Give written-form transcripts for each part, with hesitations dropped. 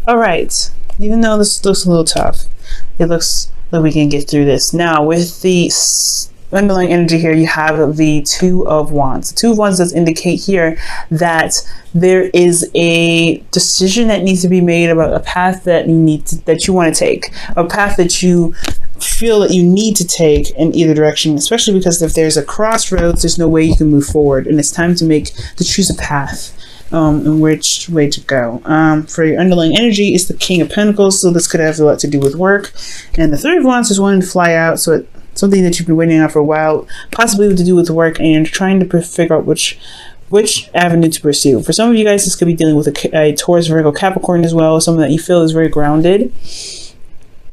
All right. Even though this looks a little tough, it looks like we can get through this. Now, with the underlying energy here, you have the Two of Wands. The Two of Wands does indicate here that there is a decision that needs to be made about a path that you want to take, a path that you feel that you need to take in either direction, especially because if there's a crossroads, there's no way you can move forward, and it's time to choose a path. And which way to go. For your underlying energy is the King of Pentacles, so this could have a lot to do with work. And the Third of Wands is wanting to fly out, so it's something that you've been waiting on for a while, possibly to do with work, and you're trying to figure out which avenue to pursue. For some of you guys, this could be dealing with a Taurus, Virgo, Capricorn as well, someone that you feel is very grounded.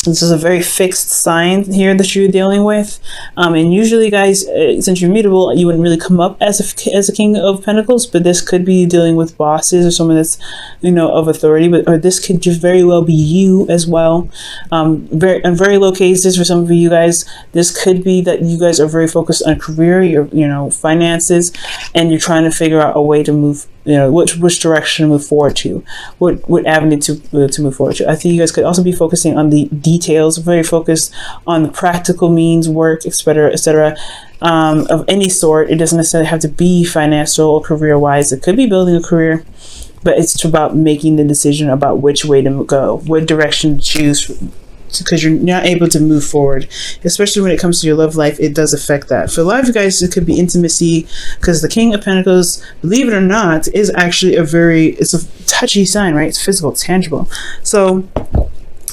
This is a very fixed sign here that you're dealing with. And usually, guys, since you're mutable, you wouldn't really come up as a King of Pentacles, but this could be dealing with bosses or someone that's, of authority, or this could just very well be you as well. In very low cases for some of you guys, this could be that you guys are very focused on career, your finances, and you're trying to figure out a way to move, which direction to move forward to, what avenue to move forward to. I think you guys could also be focusing on the details, very focused on the practical means, work, etc., of any sort. It doesn't necessarily have to be financial or career-wise. It could be building a career, but it's about making the decision about which way to go, what direction to choose, because you're not able to move forward, especially when it comes to your love life. It does affect that. For a lot of you guys, it could be intimacy, because the King of Pentacles, believe it or not, is actually it's a touchy sign, right? It's physical, it's tangible. So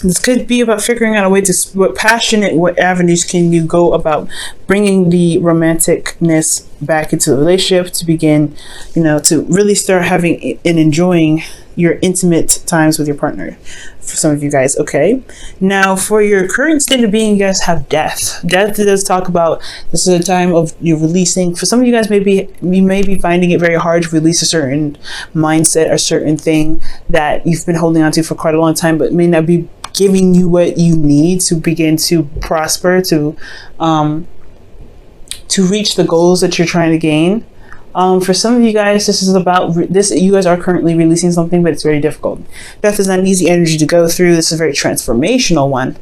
this could be about figuring out a way to what avenues can you go about bringing the romanticness back into the relationship, to begin, to really start having and enjoying your intimate times with your partner, for some of you guys. Okay, now for your current state of being, you guys have death. Does talk about, this is a time of you releasing. For some of you guys, you may be finding it very hard to release a certain mindset, a certain thing that you've been holding on to for quite a long time, but may not be giving you what you need to begin to prosper, to reach the goals that you're trying to gain. For some of you guys, this is about this. You guys are currently releasing something, but it's very difficult. Death is not an easy energy to go through. This is a very transformational one.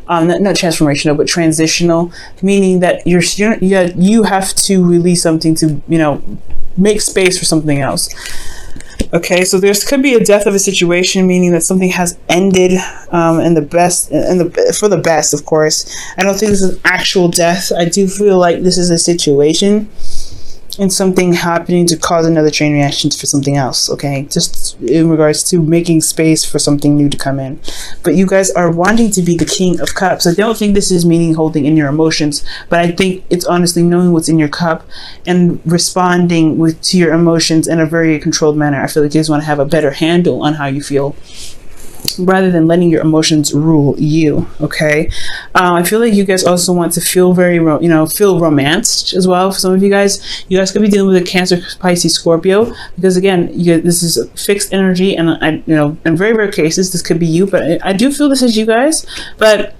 Not transformational, but transitional, meaning that you have to release something to, make space for something else. Okay, so there could be a death of a situation, meaning that something has ended for the best, of course. I don't think this is an actual death. I do feel like this is a situation and something happening to cause another chain reaction for something else. Okay, just in regards to making space for something new to come in. But you guys are wanting to be the King of Cups. I don't think this is meaning holding in your emotions, but I think it's honestly knowing what's in your cup and responding to your emotions in a very controlled manner. I feel like you guys want to have a better handle on how you feel, rather than letting your emotions rule you. Okay, I feel like you guys also want to feel very feel romanced as well. For some of you guys could be dealing with a Cancer, Pisces, Scorpio, because again, this is a fixed energy, and in very rare cases this could be you, but I do feel this is you guys. But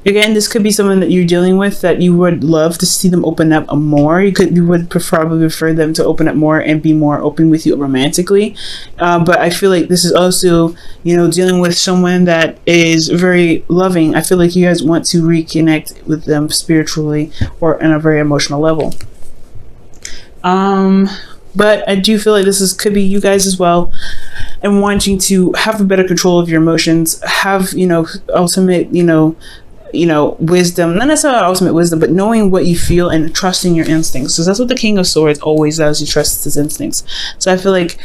again, this could be someone that you're dealing with that you would love to see them open up more. You would probably prefer them to open up more and be more open with you romantically. But I feel like this is also, dealing with someone that is very loving. I feel like you guys want to reconnect with them spiritually or on a very emotional level. But I do feel like could be you guys as well, and wanting to have a better control of your emotions, have, ultimate, wisdom, not necessarily ultimate wisdom, but knowing what you feel and trusting your instincts. So that's what the King of Swords always does. He trusts his instincts. So I feel like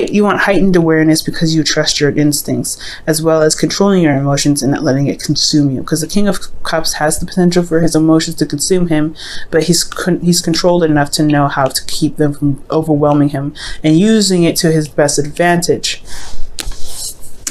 you want heightened awareness because you trust your instincts, as well as controlling your emotions and not letting it consume you. Because the King of Cups has the potential for his emotions to consume him, but he's controlled enough to know how to keep them from overwhelming him and using it to his best advantage.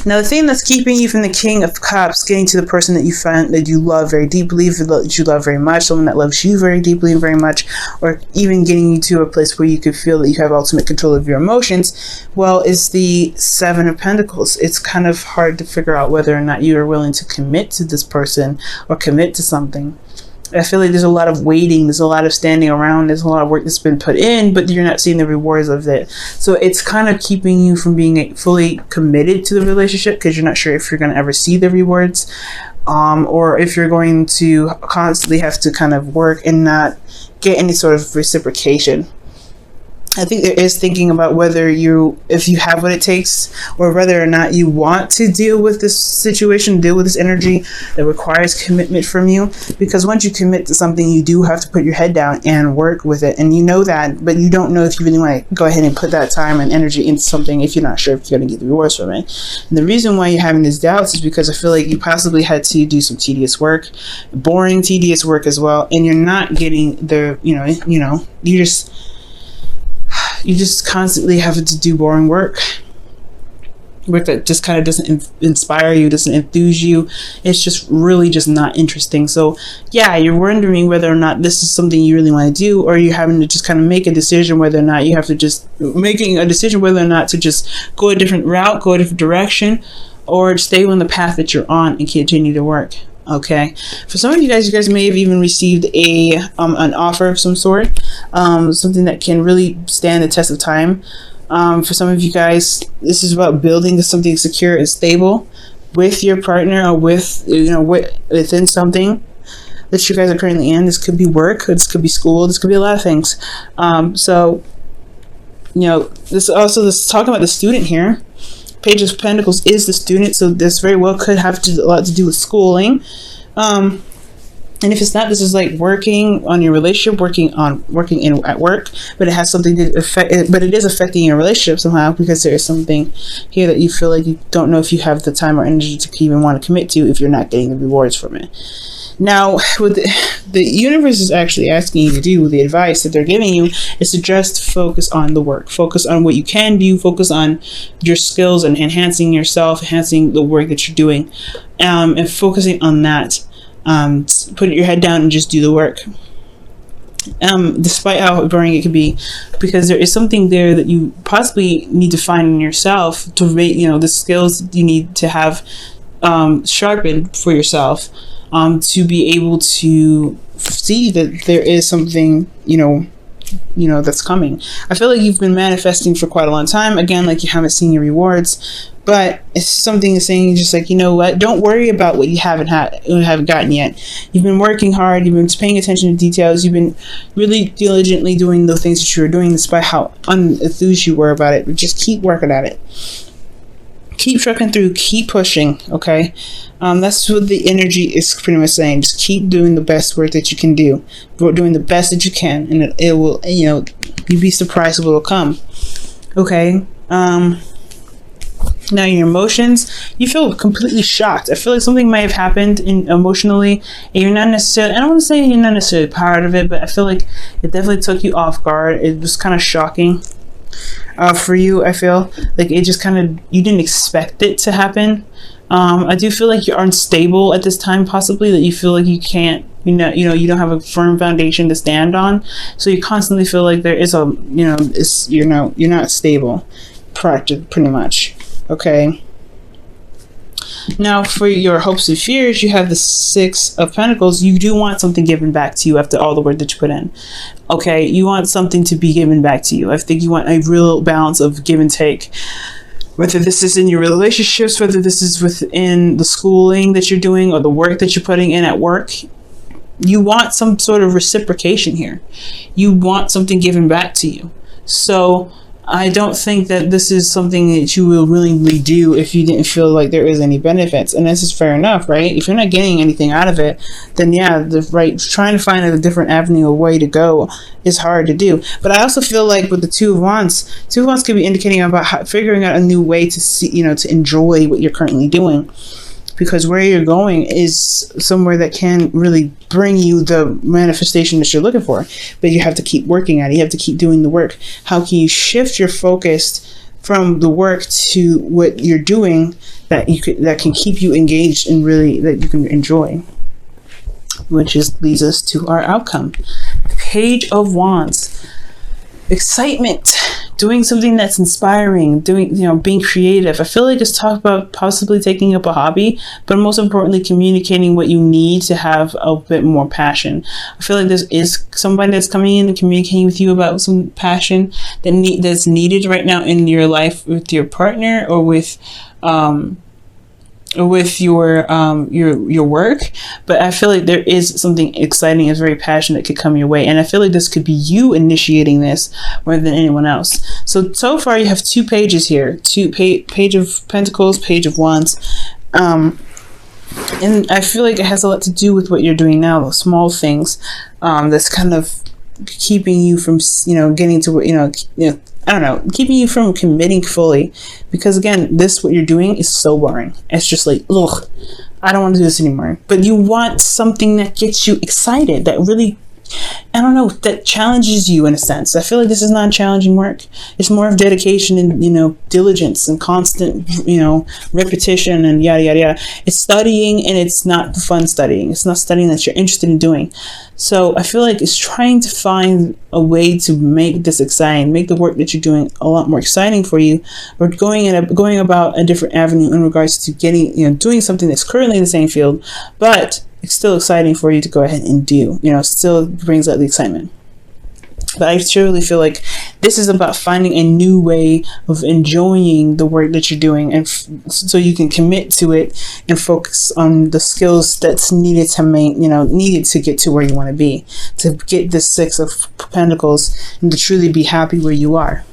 Now, the thing that's keeping you from the King of Cups getting to the person that you find that you love very deeply, that you love very much, someone that loves you very deeply and very much, or even getting you to a place where you could feel that you have ultimate control of your emotions, well, is the Seven of Pentacles. It's kind of hard to figure out whether or not you are willing to commit to this person or commit to something. I feel like there's a lot of waiting, there's a lot of standing around, there's a lot of work that's been put in, but you're not seeing the rewards of it. So it's kind of keeping you from being fully committed to the relationship, because you're not sure if you're going to ever see the rewards, or if you're going to constantly have to kind of work and not get any sort of reciprocation. I think there is thinking about if you have what it takes, or whether or not you want to deal with this situation, deal with this energy that requires commitment from you. Because once you commit to something, you do have to put your head down and work with it. And you know that, but you don't know if you really want to go ahead and put that time and energy into something if you're not sure if you're going to get the rewards from it. And the reason why you're having these doubts is because I feel like you possibly had to do some tedious work, boring, tedious work as well. And you're not getting you just constantly have to do boring work that just kind of doesn't inspire you, doesn't enthuse you. It's just really just not interesting. So yeah, you're wondering whether or not this is something you really want to do, or you're having to just kind of make a decision whether or not you have to just making a decision whether or not to just go a different route, go a different direction, or stay on the path that you're on and continue to work. Okay, for some of you guys may have even received an offer of some sort, something that can really stand the test of time. For some of you guys, this is about building something secure and stable with your partner, or within something that you guys are currently in. This could be work, this could be school, this could be a lot of things. So this talking about the student here. Page of Pentacles is the student, so this very well could have a lot to do with schooling. And if it's not, this is like working on your relationship, working at work, but it has something to affect. But it is affecting your relationship somehow, because there is something here that you feel like you don't know if you have the time or energy to even want to commit to if you're not getting the rewards from it. Now, what the universe is actually asking you to do, the advice that they're giving you, is to just focus on the work. Focus on what you can do. Focus on your skills and enhancing yourself, enhancing the work that you're doing, and focusing on that. Put your head down and just do the work. Despite how boring it can be, because there is something there that you possibly need to find in yourself to make, the skills you need to have sharpened for yourself. To be able to see that there is something, that's coming. I feel like you've been manifesting for quite a long time. Again, like you haven't seen your rewards, but it's something saying just like, you know what? Don't worry about what you haven't gotten yet. You've been working hard. You've been paying attention to details. You've been really diligently doing the things that you were doing, despite how unenthused you were about it. But just keep working at it. Keep trucking through, keep pushing, okay? That's what the energy is pretty much saying. Just keep doing the best work that you can do. Doing the best that you can, and it will, you'd be surprised what will come. Okay? Now your emotions, you feel completely shocked. I feel like something might have happened emotionally, and you're not necessarily, I don't want to say you're not necessarily part of it, but I feel like it definitely took you off guard. It was kind of shocking. For you, I feel like it just kind of, you didn't expect it to happen. I do feel like you're unstable at this time, possibly, that you feel like you can't, you don't have a firm foundation to stand on. So you constantly feel like there is you're not stable, pretty much. Okay. Now, for your hopes and fears, you have the Six of Pentacles. You do want something given back to you after all the work that you put in. Okay, you want something to be given back to you. I think you want a real balance of give and take. Whether this is in your relationships, whether this is within the schooling that you're doing or the work that you're putting in at work, you want some sort of reciprocation here. You want something given back to you. So I don't think that this is something that you will willingly do if you didn't feel like there is any benefits. And this is fair enough, right? If you're not getting anything out of it, then yeah, trying to find a different avenue or way to go is hard to do. But I also feel like with the Two of Wands could be indicating about figuring out a new way to see, to enjoy what you're currently doing. Because where you're going is somewhere that can really bring you the manifestation that you're looking for. But you have to keep working at it. You have to keep doing the work. How can you shift your focus from the work to what you're doing that can keep you engaged and really that you can enjoy? Which leads us to our outcome. Page of Wands. excitement, doing something that's inspiring, being creative. I feel like it's talk about possibly taking up a hobby, but most importantly, communicating what you need to have a bit more passion. I feel like this is somebody that's coming in and communicating with you about some passion that's needed right now in your life with your partner, or with your work. But I feel like there is something exciting and very passionate that could come your way, and I feel like this could be you initiating this more than anyone else. So far you have 2 pages here, page of Pentacles, page of Wands, and I feel like it has a lot to do with what you're doing now, the small things that's kind of keeping you from getting to I don't know, keeping you from committing fully, because again, what you're doing is so boring. It's just like, ugh, I don't want to do this anymore. But you want something that gets you excited, that really, I don't know, that challenges you in a sense. I feel like this is not challenging work. It's more of dedication and, diligence and constant, repetition and yada, yada, yada. It's studying, and it's not fun studying. It's not studying that you're interested in doing. So I feel like it's trying to find a way to make this exciting, make the work that you're doing a lot more exciting for you, or going about a different avenue in regards to getting, doing something that's currently in the same field, but it's still exciting for you to go ahead and do, still brings out the excitement. But I truly feel like this is about finding a new way of enjoying the work that you're doing, and so you can commit to it and focus on the skills that's needed to needed to get to where you want to be, to get the 6 of Pentacles, and to truly be happy where you are,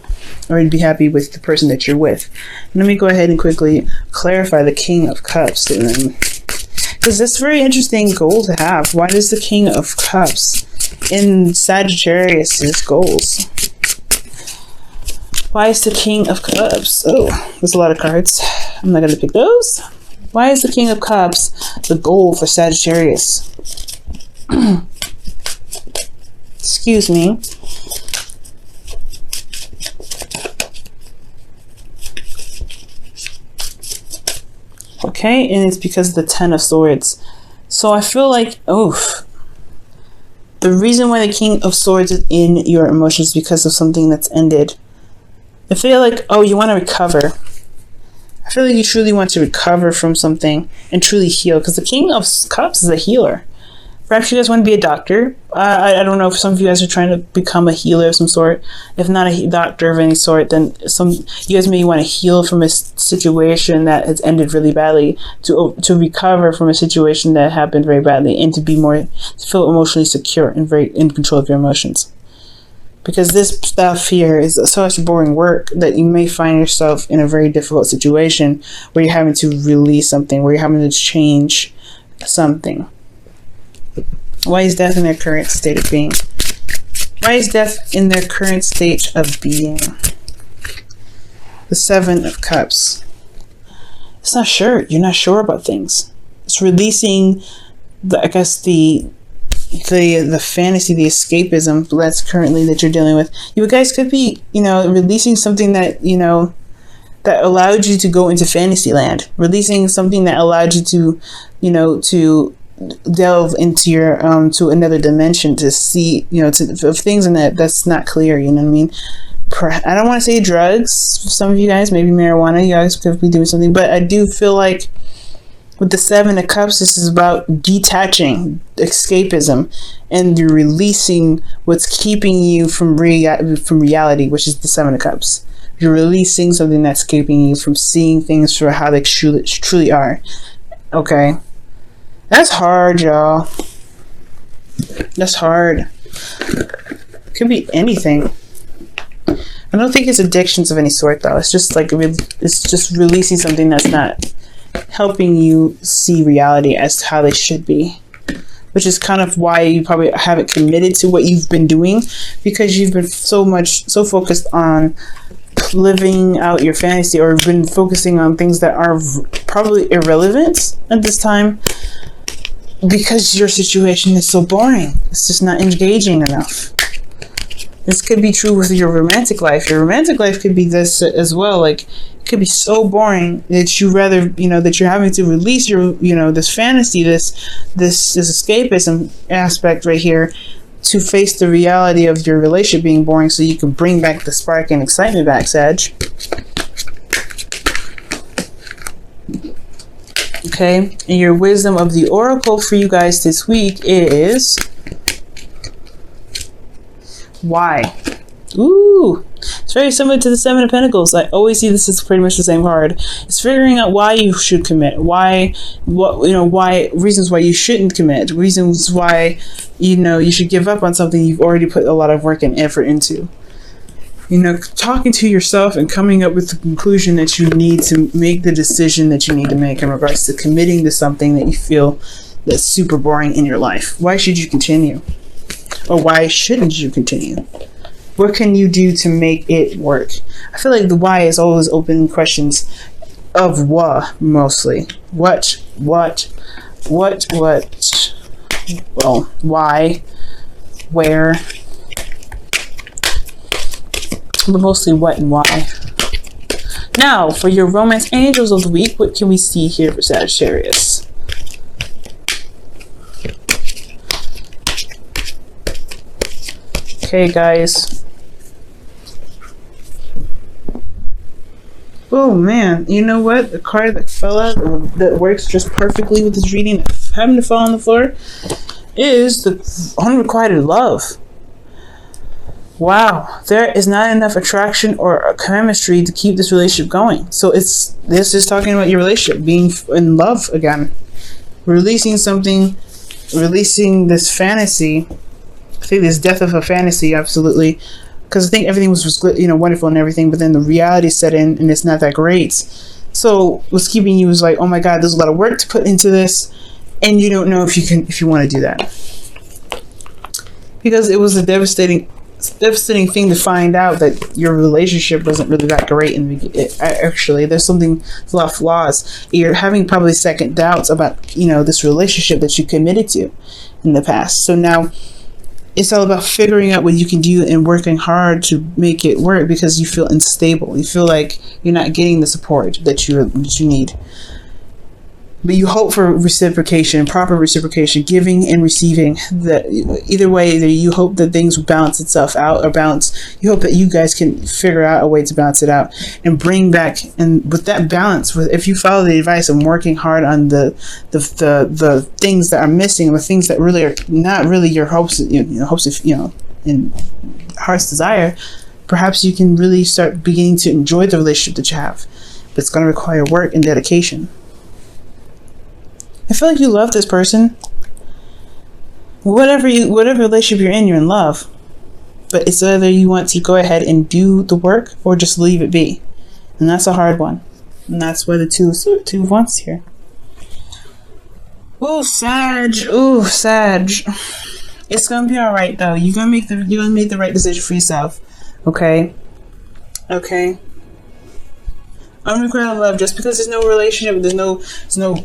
or to be happy with the person that you're with. Let me go ahead and quickly clarify the King of Cups, because that's a very interesting goal to have. Why does the King of Cups in Sagittarius' goals? Why is the King of Cups? Oh, there's a lot of cards. I'm not going to pick those. Why is the King of Cups the goal for Sagittarius? Excuse me. Okay, and it's because of the 10 of Swords. So I feel like, the reason why the King of Swords is in your emotions is because of something that's ended. I feel like, you want to recover. I feel like you truly want to recover from something and truly heal, because the King of Cups is a healer. Perhaps you guys want to be a doctor. I don't know if some of you guys are trying to become a healer of some sort. If not a doctor of any sort, then you guys may want to heal from a situation that has ended really badly, to recover from a situation that happened very badly, and to feel emotionally secure and very in control of your emotions. Because this stuff here is such boring work that you may find yourself in a very difficult situation where you're having to release something, where you're having to change something. Why is death in their current state of being? Why is death in their current state of being? The 7 of Cups. It's not sure. You're not sure about things. It's releasing the fantasy, the escapism that you're dealing with. You guys could be, releasing something that, that allowed you to go into fantasy land. Releasing something that allowed you to, to delve into your to another dimension, to see of things in that's not clear. You know what I mean? I don't want to say drugs for some of you guys, maybe marijuana. You guys could be doing something, but I do feel like with the 7 of Cups, this is about detaching, escapism, and you're releasing what's keeping you from reality, which is the 7 of Cups. You're releasing something that's keeping you from seeing things for how they truly are. Okay. That's hard, y'all. That's hard. Could be anything. I don't think it's addictions of any sort, though. It's just like it's just releasing something that's not helping you see reality as to how they should be, which is kind of why you probably haven't committed to what you've been doing, because you've been so focused on living out your fantasy, or been focusing on things that are probably irrelevant at this time, because your situation is so boring. It's just not engaging enough. This could be true with your romantic life. Your romantic life could be this as well. Like, it could be so boring that you rather, that you're having to release your, this fantasy, this escapism aspect right here, to face the reality of your relationship being boring so you can bring back the spark and excitement back, Sag. Okay, and your wisdom of the oracle for you guys this week is why. Ooh, it's very similar to the Seven of Pentacles. I always see this as pretty much the same card. It's figuring out why you should commit, why reasons why you shouldn't commit, reasons why you should give up on something you've already put a lot of work and effort into. Talking to yourself and coming up with the conclusion that you need to make the decision that you need to make in regards to committing to something that you feel that's super boring in your life. Why should you continue? Or why shouldn't you continue? What can you do to make it work? I feel like the why is always open questions of what, mostly. What? Well, why? Where? But mostly what and why. Now, for your romance angels of the week, what can we see here for Sagittarius? Okay, guys. Oh man, you know what? The card that fell out that works just perfectly with this reading, having to fall on the floor, is the unrequited love. Wow, there is not enough attraction or chemistry to keep this relationship going. So this is talking about your relationship being in love again, releasing something, releasing this fantasy. I think this death of a fantasy, absolutely. Because I think everything was wonderful and everything, but then the reality set in and it's not that great. So what's keeping you is like, oh my God, there's a lot of work to put into this, and you don't know if you want to do that. Because it was a devastating thing to find out that your relationship wasn't really that great. Actually, there's a lot of flaws. You're having probably second doubts about this relationship that you committed to in the past. So now it's all about figuring out what you can do and working hard to make it work, because you feel unstable. You feel like you're not getting the support that you need. But you hope for reciprocation, proper reciprocation, giving and receiving. That either way, you hope that things will balance itself out, or balance. You hope that you guys can figure out a way to balance it out and bring back. And with that balance, if you follow the advice of working hard on the things that are missing, the things that really are not really your hopes, and heart's desire, perhaps you can really start beginning to enjoy the relationship that you have. But it's going to require work and dedication. I feel like you love this person. Whatever relationship you're in love. But it's whether you want to go ahead and do the work or just leave it be. And that's a hard one. And that's why the two of wands here. Oh, Sag. It's gonna be alright though. You're gonna make the right decision for yourself. Okay? Unrequited love, just because there's no relationship, there's no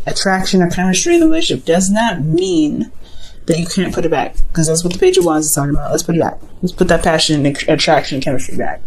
attraction or chemistry in the relationship, does not mean that you can't put it back. Because that's what the Page of Wands is talking about. Let's put it back. Let's put that passion and attraction and chemistry back.